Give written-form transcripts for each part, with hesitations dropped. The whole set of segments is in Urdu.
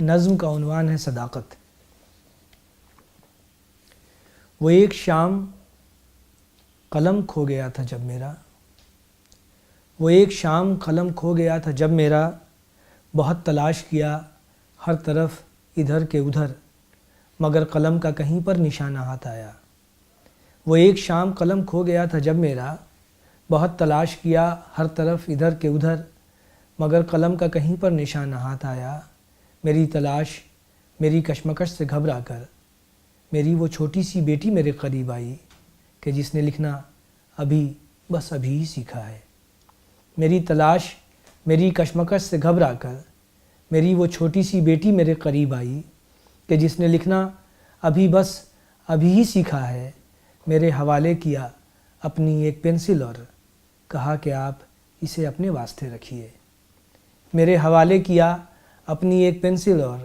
نظم کا عنوان ہے صداقت۔ وہ ایک شام قلم کھو گیا تھا جب میرا، وہ ایک شام قلم کھو گیا تھا جب میرا، بہت تلاش کیا ہر طرف ادھر کے ادھر، مگر قلم کا کہیں پر نشانہ ہاتھ آیا۔ وہ ایک شام قلم کھو گیا تھا جب میرا، بہت تلاش کیا ہر طرف ادھر کے ادھر، مگر قلم کا کہیں پر نشانہ ہاتھ آیا۔ میری تلاش میری کشمکش سے گھبرا کر، میری وہ چھوٹی سی بیٹی میرے قریب آئی کہ جس نے لکھنا ابھی ہی سیکھا ہے۔ میری تلاش میری کشمکش سے گھبرا کر، میری وہ چھوٹی سی بیٹی میرے قریب آئی کہ جس نے لکھنا ابھی ہی سیکھا ہے۔ میرے حوالے کیا اپنی ایک پنسل اور کہا کہ آپ اسے اپنے واسطے رکھیے۔ میرے حوالے کیا اپنی ایک پنسل اور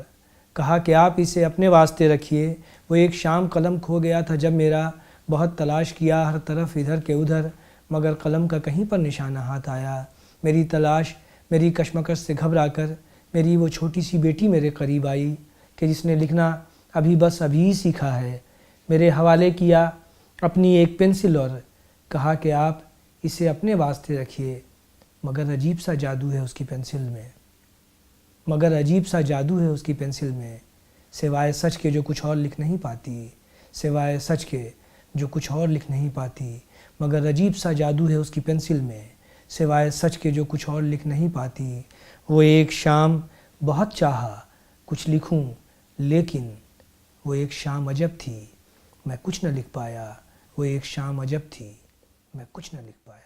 کہا کہ آپ اسے اپنے واسطے رکھیے۔ وہ ایک شام قلم کھو گیا تھا جب میرا، بہت تلاش کیا ہر طرف ادھر کے ادھر، مگر قلم کا کہیں پر نشانہ ہاتھ آیا۔ میری تلاش میری کشمکش سے گھبرا کر، میری وہ چھوٹی سی بیٹی میرے قریب آئی کہ جس نے لکھنا ابھی ہی سیکھا ہے۔ میرے حوالے کیا اپنی ایک پنسل اور کہا کہ آپ اسے اپنے واسطے رکھیے، مگر عجیب سا جادو ہے اس کی پنسل میں، سوائے سچ کے جو کچھ اور لکھ نہیں پاتی، مگر عجیب سا جادو ہے اس کی پنسل میں، سوائے سچ کے جو کچھ اور لکھ نہیں پاتی۔ وہ ایک شام بہت چاہا کچھ لکھوں، لیکن وہ ایک شام عجب تھی میں کچھ نہ لکھ پایا۔ وہ ایک شام عجب تھی میں کچھ نہ لکھ پایا۔